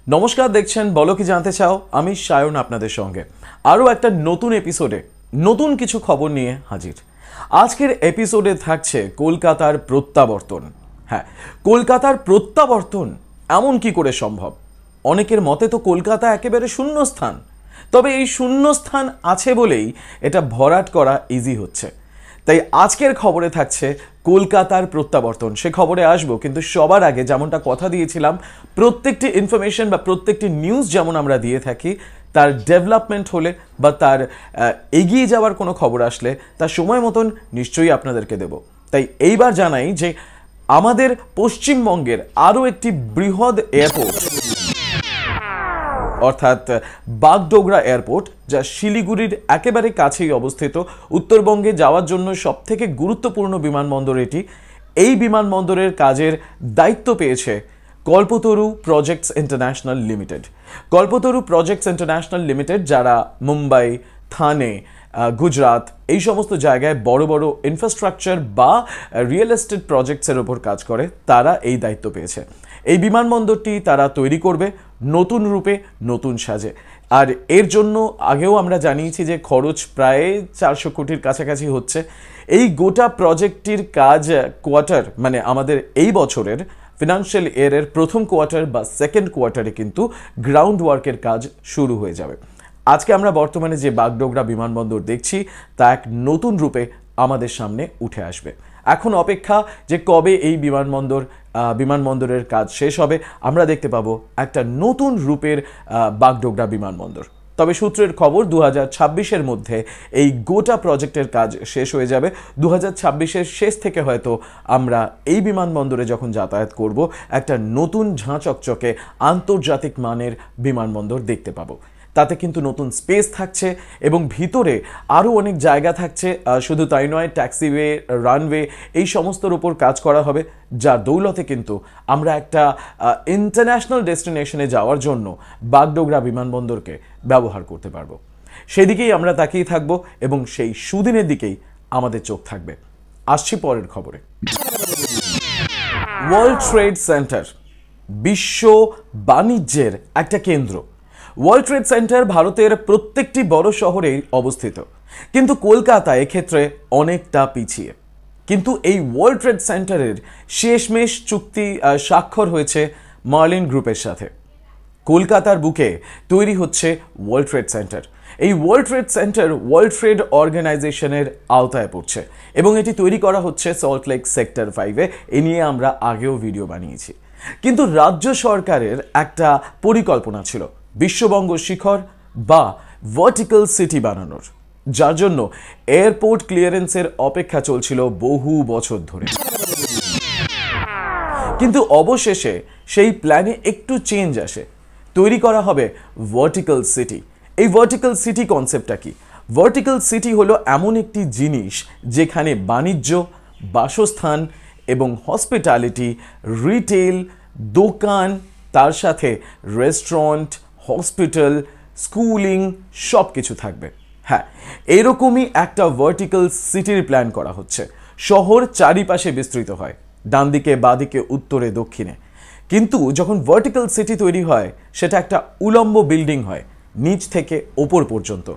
নমস্কার, দেখছেন বলো কি জানতে চাও। আমি সায়ন আপনাদের সঙ্গে আরও একটা নতুন এপিসোডে নতুন কিছু খবর নিয়ে হাজির। আজকের এপিসোডে থাকছে কলকাতার প্রত্যাবর্তন। হ্যাঁ, কলকাতার প্রত্যাবর্তন এমন কি করে সম্ভব? অনেকের মতে তো কলকাতা একেবারে শূন্যস্থান, তবে এই শূন্যস্থান আছে বলেই এটা ভরাট করা ইজি হচ্ছে। তাই আজকের খবরে থাকছে কলকাতার প্রত্যাবর্তন, সে খবরে আসবো। কিন্তু সবার আগে যেমনটা কথা দিয়েছিলাম, প্রত্যেকটি ইনফরমেশন বা প্রত্যেকটি নিউজ যেমন আমরা দিয়ে থাকি, তার ডেভেলপমেন্ট হলে বা তার এগিয়ে যাওয়ার কোনো খবর আসলে তার সময় মতন নিশ্চয়ই আপনাদেরকে দেব। তাই এইবার জানাই যে আমাদের পশ্চিমবঙ্গের আরও একটি বৃহৎ এয়ারপোর্ট অর্থাৎ বাগডোগরা এয়ারপোর্ট, যা শিলিগুড়ির একেবারে কাছেই অবস্থিত, উত্তরবঙ্গে যাওয়ার জন্য সবথেকে গুরুত্বপূর্ণ বিমানবন্দর এটি। এই বিমানবন্দরের কাজের দায়িত্ব পেয়েছে কল্পতরু প্রজেক্টস ইন্টারন্যাশনাল লিমিটেড। কল্পতরু প্রজেক্টস ইন্টারন্যাশনাল লিমিটেড, যারা মুম্বাই, থানে, গুজরাট এই সমস্ত জায়গায় বড় বড় ইনফ্রাস্ট্রাকচার বা রিয়েল এস্টেট প্রজেক্টসের ওপর কাজ করে, তারা এই দায়িত্ব পেয়েছে। এই বিমানবন্দরটি তারা তৈরি করবে নতুন রূপে, নতুন সাজে। আর এর জন্য আগেও আমরা জানিয়েছি যে খরচ প্রায় 400 কোটির কাছাকাছি হচ্ছে। এই গোটা প্রজেক্টটির কাজ কোয়ার্টার, মানে আমাদের এই বছরের ফিনান্সিয়াল ইয়ারের প্রথম কোয়ার্টার বা সেকেন্ড কোয়ার্টারে কিন্তু গ্রাউন্ড ওয়ার্কের কাজ শুরু হয়ে যাবে। আজকে আমরা বর্তমানে যে বাগডোগরা বিমানবন্দর দেখছি, তা এক নতুন রূপে আমাদের সামনে উঠে আসবে। এখন অপেক্ষা যে কবে এই বিমানবন্দরের কাজ শেষ হবে, আমরা দেখতে পাবো একটা নতুন রূপের বাগডোগরা বিমানবন্দর। তবে সূত্রের খবর 2026-এর মধ্যে এই গোটা প্রজেক্টের কাজ শেষ হয়ে যাবে। 2026-এর শেষ থেকে হয়তো আমরা এই বিমানবন্দরে যখন যাতায়াত করব, একটা নতুন ঝাঁচকচকে আন্তর্জাতিক মানের বিমানবন্দর দেখতে পাবো। তাতে কিন্তু নতুন স্পেস থাকছে এবং ভিতরে আরও অনেক জায়গা থাকছে। শুধু তাই নয়, ট্যাক্সিওয়ে, রানওয়ে এই সমস্তর উপর কাজ করা হবে, যার দৌলতে কিন্তু আমরা একটা ইন্টারন্যাশনাল ডেস্টিনেশনে যাওয়ার জন্য বাগডোগরা বিমানবন্দরকে ব্যবহার করতে পারবো। সেদিকেই আমরা তাকিয়ে থাকবো এবং সেই সুদিনের দিকেই আমাদের চোখ থাকবে। আসছি পরের খবরে। ওয়ার্ল্ড ট্রেড সেন্টার বিশ্ব বাণিজ্যের একটা কেন্দ্র। ওয়ার্ল্ড ট্রেড সেন্টার ভারতের প্রত্যেকটি বড় শহরেই অবস্থিত, কিন্তু কলকাতা এক্ষেত্রে অনেকটা পিছিয়ে। কিন্তু এই ওয়ার্ল্ড ট্রেড সেন্টারের শেষমেশ চুক্তি স্বাক্ষর হয়েছে মার্লিন গ্রুপের সাথে। কলকাতার বুকে তৈরি হচ্ছে ওয়ার্ল্ড ট্রেড সেন্টার। এই world trade centre world trade অর্গানাইজেশনের আওতায় পড়ছে এবং এটি তৈরি করা হচ্ছে সল্টলেক সেক্টর 5-এ। এ নিয়ে আমরা আগেও ভিডিও বানিয়েছি। কিন্তু রাজ্য সরকারের একটা পরিকল্পনা ছিল বিশ্ববঙ্গ শিখর বা ভার্টিক্যাল সিটি বানানোর, যার জন্য এয়ারপোর্ট ক্লিয়ারেন্সের অপেক্ষা চলছিল বহু বছর ধরে। কিন্তু অবশেষে সেই প্ল্যানে একটু চেঞ্জ আসে। তৈরি করা হবে ভার্টিক্যাল সিটি। এই ভার্টিক্যাল সিটি কনসেপ্টটা কি? ভার্টিক্যাল সিটি হলো এমন একটি জিনিস যেখানে বাণিজ্য, বাসস্থান এবং হসপিটালিটি, রিটেল, দোকান, তার সাথে রেস্টুরেন্ট, হসপিটাল, স্কুলিং সব কিছু থাকবে। হ্যাঁ, এরকমই একটা ভার্টিক্যাল সিটির প্ল্যান করা হচ্ছে। শহর চারিপাশে বিস্তৃত হয়, ডান দিকে, বাঁদিকে, উত্তরে, দক্ষিণে। কিন্তু যখন ভার্টিক্যাল সিটি তৈরি হয়, সেটা একটা উলম্ব বিল্ডিং হয়, নিচ থেকে ওপর পর্যন্ত।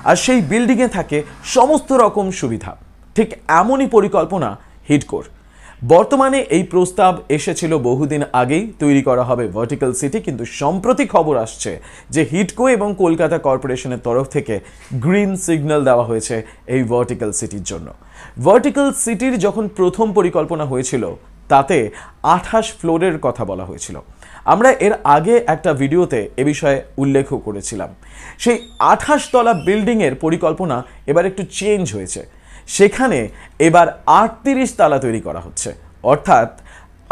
আর সেই বিল্ডিংয়ে থাকে সমস্ত রকম সুবিধা। ঠিক এমনই পরিকল্পনা হিডকোর। বর্তমানে এই প্রস্তাব এসেছিল বহুদিন আগেই, তৈরি করা হবে ভার্টিক্যাল সিটি। কিন্তু সম্প্রতি খবর আসছে যে হিডকো এবং কলকাতা কর্পোরেশনের তরফ থেকে গ্রিন সিগন্যাল দেওয়া হয়েছে এই ভার্টিক্যাল সিটির জন্য। ভার্টিক্যাল সিটির যখন প্রথম পরিকল্পনা হয়েছিল, তাতে 28 ফ্লোরের কথা বলা হয়েছিল। আমরা এর আগে একটা ভিডিওতে এ বিষয়ে উল্লেখও করেছিলাম। সেই 28 তলা বিল্ডিংয়ের পরিকল্পনা এবার একটু চেঞ্জ হয়েছে। সেখানে এবার 38 তলা তৈরি করা হচ্ছে, অর্থাৎ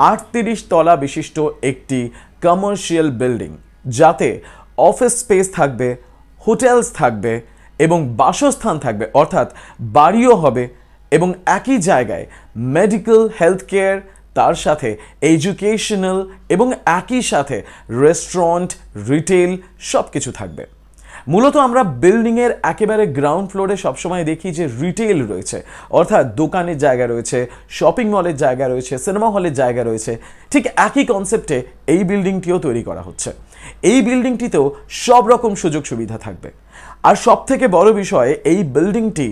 38 তলা বিশিষ্ট একটি কমার্শিয়াল বিল্ডিং, যাতে অফিস স্পেস থাকবে, হোটেলস থাকবে এবং বাসস্থান থাকবে, অর্থাৎ বাড়িও হবে এবং একই জায়গায় মেডিকেল, হেলথ কেয়ার, তার সাথে এডুকেশনাল এবং একই সাথে রেস্টুরেন্ট, রিটেল সব কিছু থাকবে। মূলত আমরা বিল্ডিংয়ের একেবারে গ্রাউন্ড ফ্লোরে সবসময় দেখি যে রিটেল রয়েছে, অর্থাৎ দোকানের জায়গা রয়েছে, শপিং মলের জায়গা রয়েছে, সিনেমা হলের জায়গা রয়েছে। ঠিক একই কনসেপ্টে এই বিল্ডিংটিও তৈরি করা হচ্ছে। এই বিল্ডিংটিতেও সব রকম সুযোগ সুবিধা থাকবে। আর সব থেকে বড় বিষয়, এই বিল্ডিংটি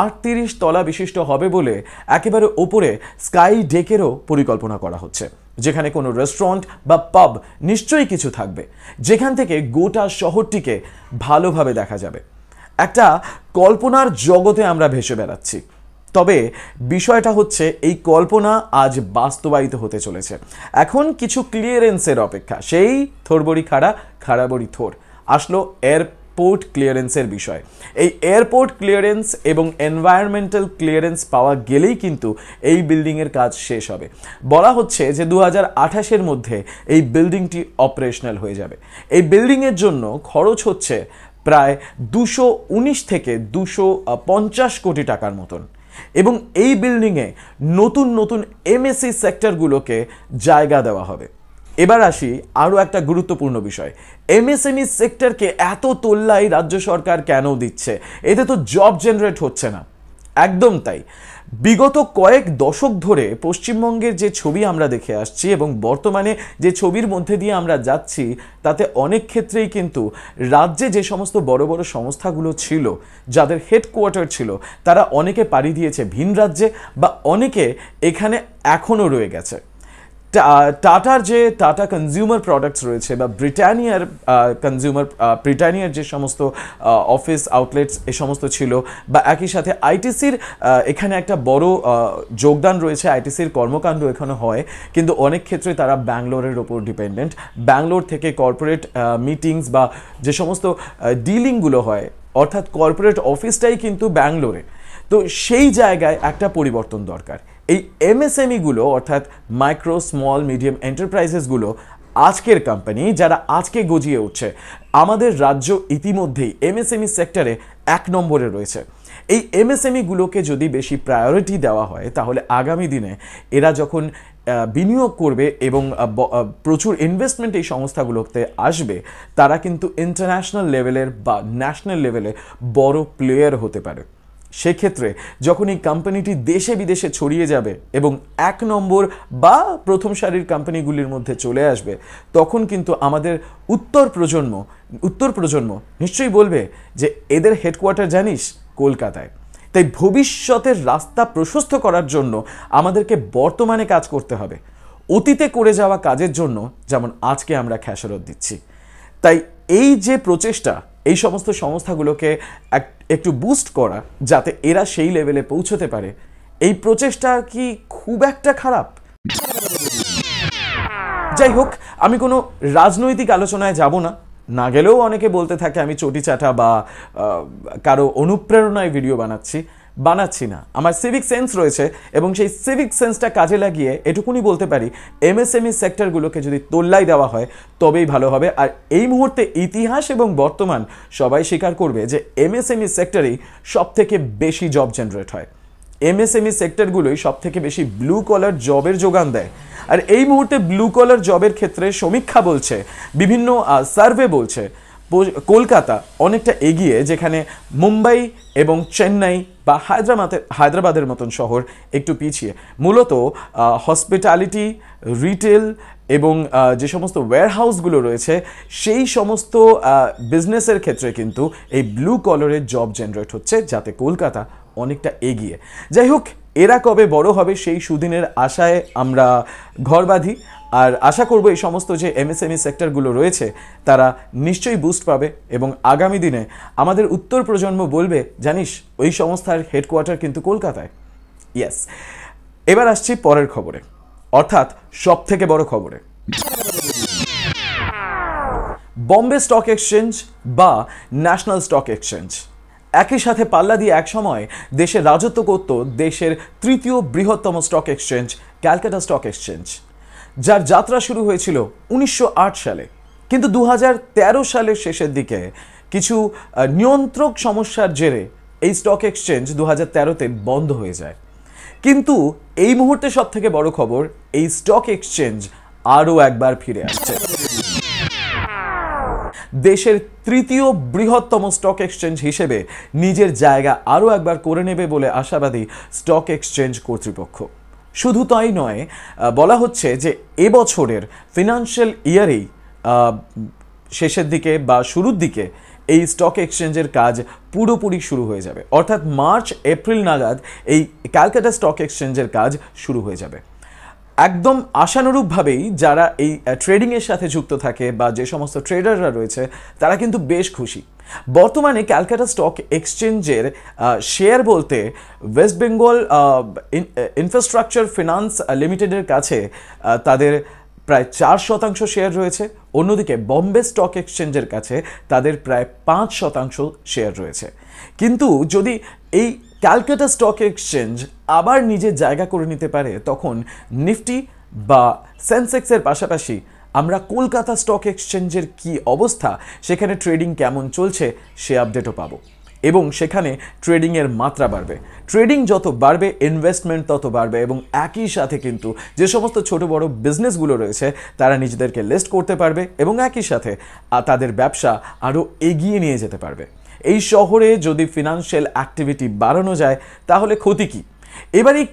38 তলা বিশিষ্ট হবে বলে একেবারে ওপরে স্কাই ডেকেরও পরিকল্পনা করা হচ্ছে, যেখানে কোনো রেস্টুরেন্ট বা পাব নিশ্চয়ই কিছু থাকবে, যেখান থেকে গোটা শহরটিকে ভালোভাবে দেখা যাবে। একটা কল্পনার জগতে আমরা ভেসে বেড়াচ্ছি। তবে বিষয়টা হচ্ছে, এই কল্পনা আজ বাস্তবায়িত হতে চলেছে। এখন কিছু ক্লিয়ারেন্সের অপেক্ষা। সেই থোরবড়ি খাড়া, খাড়াবড়ি থোর। আসলো এয়ারপোর্ট ক্লিয়ারেন্সের বিষয়। এই এয়ারপোর্ট ক্লিয়ারেন্স এবং এনভায়রনমেন্টাল ক্লিয়ারেন্স পাওয়া গেলেই কিন্তু এই বিল্ডিংয়ের কাজ শেষ হবে। বলা হচ্ছে যে 2028-এর মধ্যে এই বিল্ডিংটি অপারেশনাল হয়ে যাবে। এই বিল্ডিংয়ের জন্য খরচ হচ্ছে প্রায় 219 থেকে 250 কোটি টাকার মতন। এবং এই বিল্ডিংয়ে নতুন নতুন এমএসসি সেক্টরগুলোকে জায়গা দেওয়া হবে। এবার আসি আরও একটা গুরুত্বপূর্ণ বিষয়, এমএসএমই সেক্টরকে এত তোল্লাই রাজ্য সরকার কেন দিচ্ছে? এতে তো জব জেনারেট হচ্ছে না। একদম তাই। বিগত কয়েক দশক ধরে পশ্চিমবঙ্গের যে ছবি আমরা দেখে আসছি এবং বর্তমানে যে ছবির মধ্যে দিয়ে আমরা যাচ্ছি, তাতে অনেক ক্ষেত্রেই কিন্তু রাজ্যে যে সমস্ত বড় বড় সংস্থাগুলো ছিল, যাদের হেডকোয়ার্টার ছিল, তারা অনেকে পাড়ি দিয়েছে ভিন রাজ্যে, বা অনেকে এখানে এখনও রয়ে গেছে। টাটার যে টাটা কনজিউমার প্রোডাক্টস রয়েছে, বা ব্রিটানিয়ার যে সমস্ত অফিস আউটলেটস এ সমস্ত ছিল, বা একই সাথে আইটিসির এখানে একটা বড় যোগদান রয়েছে। আইটিসির কর্মকাণ্ড এখানে হয়, কিন্তু অনেক ক্ষেত্রে তারা ব্যাঙ্গালোরের ওপর ডিপেন্ডেন্ট। ব্যাঙ্গালোর থেকে কর্পোরেট মিটিংস বা যে সমস্ত ডিলিংগুলো হয়, অর্থাৎ কর্পোরেট অফিসটাই কিন্তু ব্যাঙ্গালোরে। তো সেই জায়গায় একটা পরিবর্তন দরকার। এই এমএসএমইগুলো, অর্থাৎ মাইক্রো স্মল মিডিয়াম এন্টারপ্রাইজেসগুলো আজকের কোম্পানি, যারা আজকে গজিয়ে উঠছে। আমাদের রাজ্য ইতিমধ্যেই এমএসএমই সেক্টরে 1 নম্বরে রয়েছে। এই এমএসএমইগুলোকে যদি বেশি প্রায়োরিটি দেওয়া হয়, তাহলে আগামী দিনে এরা যখন বিনিয়োগ করবে এবং প্রচুর ইনভেস্টমেন্ট এই সংস্থাগুলোতে আসবে, তারা কিন্তু ইন্টারন্যাশনাল লেভেলের বা ন্যাশনাল লেভেলে বড় প্লেয়ার হতে পারে। সেক্ষেত্রে যখন এই কোম্পানিটি দেশে বিদেশে ছড়িয়ে যাবে এবং 1 নম্বর বা প্রথম সারির কোম্পানিগুলির মধ্যে চলে আসবে, তখন কিন্তু আমাদের উত্তর প্রজন্ম নিশ্চয়ই বলবে যে এদের হেডকোয়ার্টার জানিস কলকাতায়। তাই ভবিষ্যতের রাস্তা প্রশস্ত করার জন্য আমাদেরকে বর্তমানে কাজ করতে হবে। অতীতে করে যাওয়া কাজের জন্য যেমন আজকে আমরা খেসারত দিচ্ছি। তাই এই যে প্রচেষ্টা, এই সমস্ত সংস্থাগুলোকে একটু বুস্ট করা, যাতে এরা সেই লেভেলে পৌঁছতে পারে, এই প্রচেষ্টা কি খুব একটা খারাপ? যাই হোক, আমি কোনো রাজনৈতিক আলোচনায় যাব না। না গেলেও অনেকে বলতে থাকে আমি চটি চাটা বা কারো অনুপ্রেরণায় ভিডিও বানাচ্ছি না। আমার সিভিক সেন্স রয়েছে এবং সেই সিভিক সেন্সটা কাজে লাগিয়ে এটুকুনি বলতে পারি, এমএসএমই সেক্টরগুলোকে যদি তোল্লাই দেওয়া হয় তবেই ভালো হবে। আর এই মুহূর্তে ইতিহাস এবং বর্তমান সবাই স্বীকার করবে যে এমএসএমই সেক্টরেই সবথেকে বেশি জব জেনারেট হয়। এমএসএমই সেক্টরগুলোই সবথেকে বেশি ব্লু কলার জবের যোগান দেয়। আর এই মুহূর্তে ব্লু কলার জবের ক্ষেত্রে সমীক্ষা বলছে, বিভিন্ন সার্ভে বলছে, কলকাতা অনেকটা এগিয়ে, যেখানে মুম্বাই এবং চেন্নাই বা হায়দ্রাবাদের মতন শহর একটু পিছিয়ে। মূলত হসপিটালিটি, রিটেল এবং যে সমস্ত ওয়্যারহাউসগুলো রয়েছে, সেই সমস্ত বিজনেসের ক্ষেত্রে কিন্তু এই ব্লু কলারের জব জেনারেট হচ্ছে, যাতে কলকাতা অনেকটা এগিয়ে। যাই হোক, এরা কবে বড় হবে সেই সুদিনের আশায় আমরা ঘর বাঁধি। আর আশা করব এই সমস্ত যে এমএসএমই সেক্টরগুলো রয়েছে, তারা নিশ্চয়ই বুস্ট পাবে এবং আগামী দিনে আমাদের উত্তর প্রজন্ম বলবে, জানিস ওই সংস্থার হেডকোয়ার্টার কিন্তু কলকাতায়। ইয়েস। এবার আসছি পরের খবরে, অর্থাৎ সব থেকে বড় খবরে। বম্বে স্টক এক্সচেঞ্জ বা ন্যাশনাল স্টক এক্সচেঞ্জ একই সাথে পাল্লা দিয়ে একসময় দেশে রাজত্ব করত দেশের 3য় বৃহত্তম stock exchange Calcutta stock exchange, যার যাত্রা শুরু হয়েছিল 1908 সালে। কিন্তু 2013 সালের শেষের দিকে কিছু নিয়ন্ত্রক সমস্যার জেরে এই স্টক এক্সচেঞ্জ 2013-তে বন্ধ হয়ে যায়। কিন্তু এই মুহূর্তে সব থেকে বড় খবর, এই স্টক এক্সচেঞ্জ আরও একবার ফিরে আসছে। দেশের 3য় বৃহত্তম স্টক এক্সচেঞ্জ হিসেবে নিজের জায়গা আরও একবার করে নেবে বলে আশাবাদী স্টক এক্সচেঞ্জ কর্তৃপক্ষ। শুধু তাই নয়, বলা হচ্ছে যে এবছরের ফিনান্সিয়াল ইয়ারেই শেষের দিকে বা শুরুর দিকে এই স্টক এক্সচেঞ্জের কাজ পুরোপুরি শুরু হয়ে যাবে, অর্থাৎ মার্চ এপ্রিল নাগাদ এই ক্যালকাটা স্টক এক্সচেঞ্জের কাজ শুরু হয়ে যাবে। একদম আশানুরূপভাবেই যারা এই ট্রেডিংয়ের সাথে যুক্ত থাকে বা যে সমস্ত ট্রেডাররা রয়েছে তারা কিন্তু বেশ খুশি। বর্তমানে ক্যালকাটা স্টক এক্সচেঞ্জের শেয়ার বলতে ওয়েস্ট বেঙ্গল ইনফ্রাস্ট্রাকচার ফিনান্স লিমিটেডের কাছে তাদের প্রায় 4% শেয়ার রয়েছে, অন্যদিকে বম্বে স্টক এক্সচেঞ্জের কাছে তাদের প্রায় 5% শেয়ার রয়েছে। কিন্তু যদি এই ক্যালকাটা স্টক এক্সচেঞ্জ আবার নিজের জায়গা করে নিতে পারে, তখন নিফটি বা সেন্সেক্সের পাশাপাশি আমরা কলকাতা স্টক এক্সচেঞ্জের কি অবস্থা, সেখানে ট্রেডিং কেমন চলছে সে আপডেটও পাবো এবং সেখানে ট্রেডিংয়ের মাত্রা বাড়বে। ট্রেডিং যত বাড়বে ইনভেস্টমেন্ট তত বাড়বে এবং একই সাথে কিন্তু যে সমস্ত ছোট বড় বিজনেসগুলো রয়েছে তারা নিজেদেরকে লিস্ট করতে পারবে এবং একই সাথে তাদের ব্যবসা আরও এগিয়ে নিয়ে যেতে পারবে। এই শহরে যদি ফিনান্সিয়াল অ্যাক্টিভিটি বাড়ানো যায় তাহলে ক্ষতি কী? এবার এই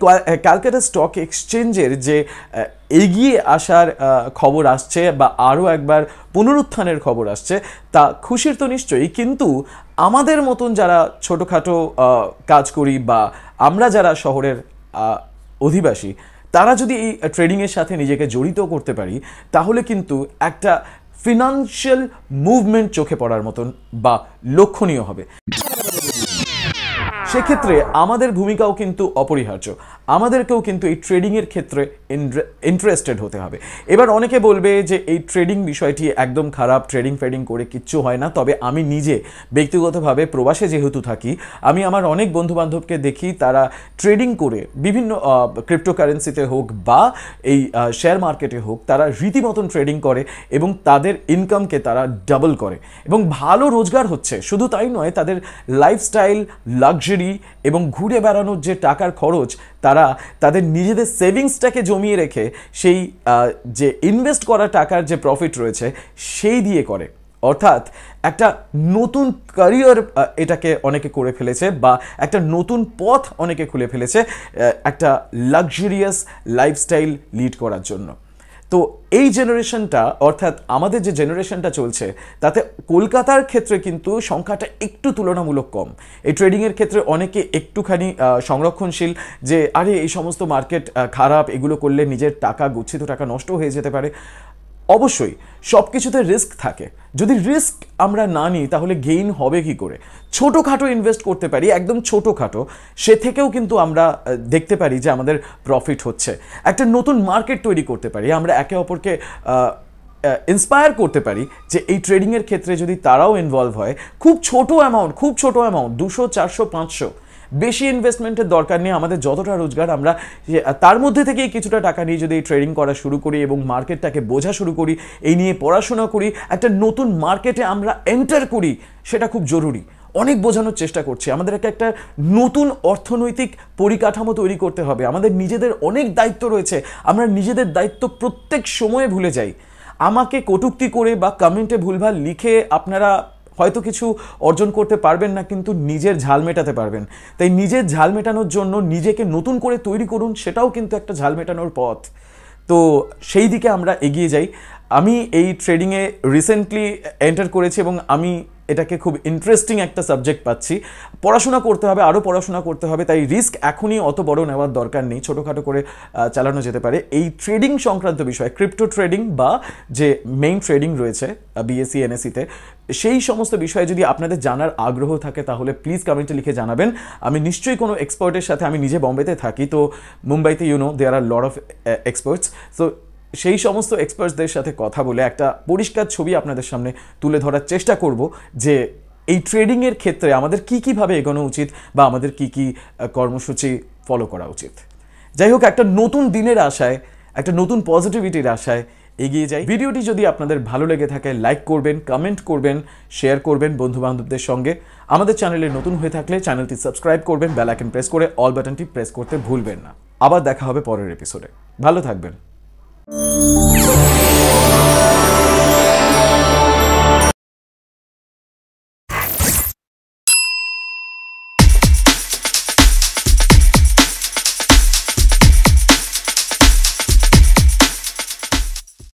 ক্যালকাটা স্টক এক্সচেঞ্জের যে এগিয়ে আসার খবর আসছে বা আরও একবার পুনরুত্থানের খবর আসছে তা খুশির তো নিশ্চয়ই, কিন্তু আমাদের মতন যারা ছোটোখাটো কাজ করি বা আমরা যারা শহরের অধিবাসী তারা যদি এই ট্রেডিংয়ের সাথে নিজেকে জড়িত করতে পারি তাহলে কিন্তু একটা ফিনান্সিয়াল মুভমেন্ট চোখে পড়ার মতন বা লক্ষণীয় হবে। সেক্ষেত্রে আমাদের ভূমিকাও কিন্তু অপরিহার্য, আমাদেরকেও কিন্তু এই ট্রেডিংয়ের ক্ষেত্রে ইন্টারেস্টেড হতে হবে। এবার অনেকে বলবে যে এই ট্রেডিং বিষয়টি একদম খারাপ, ট্রেডিং করে কিচ্ছু হয় না। তবে আমি নিজে ব্যক্তিগতভাবে প্রবাসে যেহেতু থাকি, আমি আমার অনেক বন্ধুবান্ধবকে দেখি তারা ট্রেডিং করে বিভিন্ন ক্রিপ্টোকারেন্সিতে হোক বা এই শেয়ার মার্কেটে হোক তারা রীতিমতন ট্রেডিং করে এবং তাদের ইনকামকে তারা ডাবল করে এবং ভালো রোজগার হচ্ছে। শুধু তাই নয়, তাদের লাইফস্টাইল, লাক্সারি এবং ঘুরে বেড়ানোর যে টাকার খরচ তারা তাদের নিজেদের সেভিংসটাকে জমিয়ে রেখে সেই যে ইনভেস্ট করা টাকার যে প্রফিট রয়েছে সেই দিয়ে করে। অর্থাৎ একটা নতুন ক্যারিয়ার এটাকে অনেকে করে ফেলেছে বা একটা নতুন পথ অনেকে খুলে ফেলেছে একটা লাক্সারিয়াস লাইফস্টাইল লিড করার জন্য। তো এই জেনারেশনটা, অর্থাৎ আমাদের যে জেনারেশনটা চলছে তাতে কলকাতার ক্ষেত্রে কিন্তু সংখ্যাটা একটু তুলনামূলক কম। এই ট্রেডিংয়ের ক্ষেত্রে অনেকে একটুখানি সংরক্ষণশীল, যে আরে এই সমস্ত মার্কেট খারাপ, এগুলো করলে নিজের টাকা, গচ্ছিত টাকা নষ্ট হয়ে যেতে পারে। অবশ্যই সব কিছুতে রিস্ক থাকে, যদি রিস্ক আমরা না নিই তাহলে গেইন হবে কি করে? ছোটোখাটো ইনভেস্ট করতে পারি, একদম ছোটোখাটো, সে থেকেও কিন্তু আমরা দেখতে পারি যে আমাদের প্রফিট হচ্ছে। একটা নতুন মার্কেট তৈরি করতে পারি, আমরা একে অপরকে ইন্সপায়ার করতে পারি যে এই ট্রেডিংয়ের ক্ষেত্রে যদি তারাও ইনভলভ হয়। খুব ছোট অ্যামাউন্ট 200, 400, 500, বেশি ইনভেস্টমেন্টের দরকার নেই। আমাদের যতটা রোজগার আমরা তার মধ্যে থেকেই কিছুটা টাকা নিয়ে যদি ট্রেডিং করা শুরু করি এবং মার্কেটটাকে বোঝা শুরু করি, এই নিয়ে পড়াশোনা করি, একটা নতুন মার্কেটে আমরা এন্টার করি, সেটা খুব জরুরি। অনেক বোঝানোর চেষ্টা করছি, আমাদেরকে একটা নতুন অর্থনৈতিক পরিকাঠামো তৈরি করতে হবে। আমাদের নিজেদের অনেক দায়িত্ব রয়েছে, আমরা নিজেদের দায়িত্ব প্রত্যেক সময়ে ভুলে যাই। আমাকে কটূক্তি করে বা কমেন্টে ভুলভাল লিখে আপনারা হয়তো কিছু অর্জন করতে পারবেন না, কিন্তু নিজের ঝাল মেটাতে পারবেন। তাই নিজের ঝাল মেটানোর জন্য নিজেকে নতুন করে তৈরি করুন, সেটাও কিন্তু একটা ঝাল মেটানোর পথ। তো সেই দিকে আমরা এগিয়ে যাই। আমি এই ট্রেডিংয়ে রিসেন্টলি এন্টার করেছি এবং আমি এটাকে খুব ইন্টারেস্টিং একটা সাবজেক্ট পাচ্ছি। পড়াশোনা করতে হবে, আরও পড়াশোনা করতে হবে, তাই রিস্ক এখনই অত বড় নেওয়ার দরকার নেই, ছোটোখাটো করে চালানো যেতে পারে। এই ট্রেডিং সংক্রান্ত বিষয়, ক্রিপ্টো ট্রেডিং বা যে মেইন ট্রেডিং রয়েছে বিএসসি এনএসসিতে, সেই সমস্ত বিষয়ে যদি আপনাদের জানার আগ্রহ থাকে তাহলে প্লিজ কমেন্টে লিখে জানাবেন। আমি নিশ্চয়ই কোনো এক্সপার্টের সাথে, আমি নিজে বম্বেতে থাকি, তো মুম্বাইতে দেয়ার আর লট অফ এক্সপার্টস, সো সেই সমস্ত এক্সপার্টসদের সাথে কথা বলে একটা পরিষ্কার ছবি আপনাদের সামনে তুলে ধরার চেষ্টা করব যে এই ট্রেডিংয়ের ক্ষেত্রে আমাদের কীভাবে এগোনো উচিত বা আমাদের কী কর্মসূচি ফলো করা উচিত। যাই হোক, একটা নতুন দিনের আশায়, একটা নতুন পজিটিভিটির আশায় এগিয়ে যাই। ভিডিওটি যদি আপনাদের ভালো লেগে থাকে লাইক করবেন, কমেন্ট করবেন, শেয়ার করবেন বন্ধুবান্ধবদের সঙ্গে। আমাদের চ্যানেলে নতুন হয়ে থাকলে চ্যানেলটি সাবস্ক্রাইব করবেন, বেল আইকন প্রেস করে অল বাটনটি প্রেস করতে ভুলবেন না। আবার দেখা হবে পরের এপিসোডে। ভালো থাকবেন।